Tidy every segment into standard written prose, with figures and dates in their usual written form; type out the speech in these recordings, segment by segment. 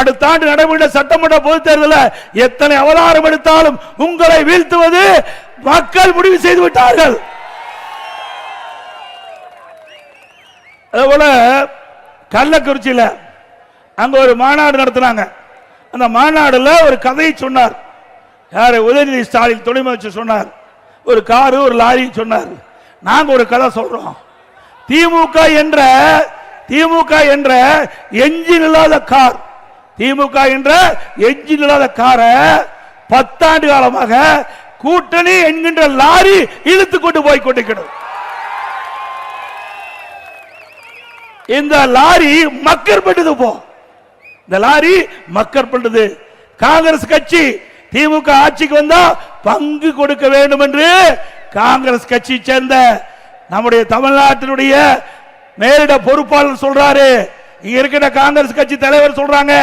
அடுத்த ஆண்டு நடைபெற்ற சட்டமன்ற பொதுத் தேர்தலில் எத்தனை அவதாரம் எடுத்தாலும் உங்களை வீழ்த்துவது மக்கள் முடிவு செய்து விட்டார்கள். அதுபோல கள்ளக்குறிச்சியில் அங்க ஒரு மாநாடு நடத்தினாங்க. அந்த மாநாடுல ஒரு கதையை சொன்னார். யாரு? உதயநிதி ஸ்டாலின் துணை முதலமைச்சர் சொன்னார். ஒரு காரு ஒரு லாரி சொன்னார். நாங்க ஒரு கதை சொல்றோம். திமுக என்ற என்ஜின் இல்லாத கார், திமுக என்ற என்ஜின் இல்லாத காரை 10 ஆண்டு காலமாக கூட்டணி என்கின்ற லாரி இழுத்து கொண்டு போய் கொண்டிருக்கிறது. இந்த லாரி மக்கற்பட்டது. இந்த லாரி மக்கற்பட்டது. காங்கிரஸ் கட்சி திமுக ஆட்சிக்கு வந்தா பங்கு கொடுக்க வேண்டும் என்று காங்கிரஸ் கட்சி சேர்ந்த நம்முடைய தமிழ்நாட்டினுடைய மேலிட பொறுப்பாளர் சொல்றாரு. இங்க இருக்கிற காங்கிரஸ் கட்சி தலைவர் சொல்றாங்க,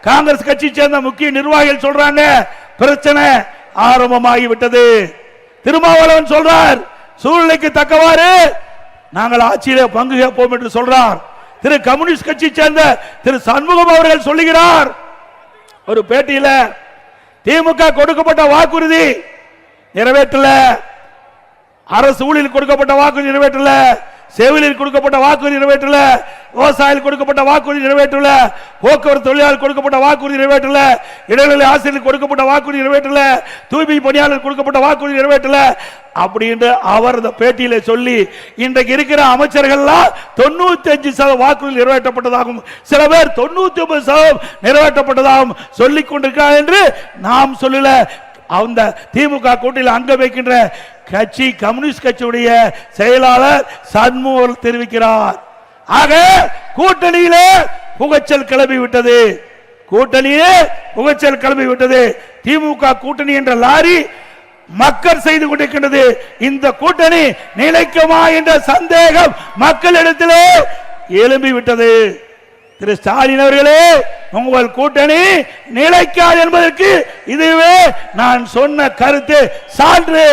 காங்கிரஸ் கட்சி சேர்ந்த முக்கிய நிர்வாகிகள் சொல்றாங்க, பிரச்சனை ஆரம்பமாகி விட்டது. திருமாவளவன் சொல்றார், சூழ்நிலைக்கு தக்கவாறு நாங்கள் ஆட்சியில பங்கு கேட்போம் என்று சொல்றார். திரு கம்யூனிஸ்ட் கட்சி சேர்ந்த திரு சண்முகம் அவர்கள் சொல்லுகிறார் ஒரு பேட்டியில, திமுக கொடுக்கப்பட்ட வாக்குறுதி நிறைவேற்றல, அரசு ஊழியர் கொடுக்கப்பட்ட வாக்குறுதி நிறைவேற்றல, செவிலியர் கொடுக்கப்பட்ட வாக்குறுதி நிறைவேற்றல, விவசாயிகள் கொடுக்கப்பட்ட வாக்குறுதி நிறைவேற்றல, போக்குவரத்து தொழிலாளர் கொடுக்கப்பட்ட வாக்குறுதி நிறைவேற்றல, இடைநிலை ஆசிரியர் கொடுக்கப்பட்ட வாக்குறுதி நிறைவேற்றல, தூய்மை பணியாளர் கொடுக்கப்பட்ட வாக்குறுதி நிறைவேற்றல அப்படின்னு அவர் இந்த பேட்டியில சொல்லி, இன்றைக்கு இருக்கிற அமைச்சர்கள்லாம் 95% வாக்குறுதி நிறைவேற்றப்பட்டதாகவும் சில பேர் 99% நிறைவேற்றப்பட்டதாகவும் சொல்லிக் கொண்டிருக்கிறார் என்று நாம் சொல்லல. அந்த திமுக கூட்டணியில் அங்க வைக்கின்ற கட்சி கம்யூனிஸ்ட் கட்சியுடைய செயலாளர் சண்முகம் தெரிவிக்கிறார். ஆக கூட்டணியிலே புகைச்சல் கிளம்பி விட்டது. கூட்டணியே புகைச்சல் கிளம்பி விட்டது. திமுக கூட்டணி என்ற லாரி மக்கள் செய்து கொண்டிருக்கின்றது. இந்த கூட்டணி நிலைக்குமா என்ற சந்தேகம் மக்களிடத்திலே எழும்பி விட்டது. திரு ஸ்டாலின் அவர்களே, உங்கள் கூட்டணி நிலைக்காது என்பதற்கு இதுவே நான் சொன்ன கருத்து சான்று.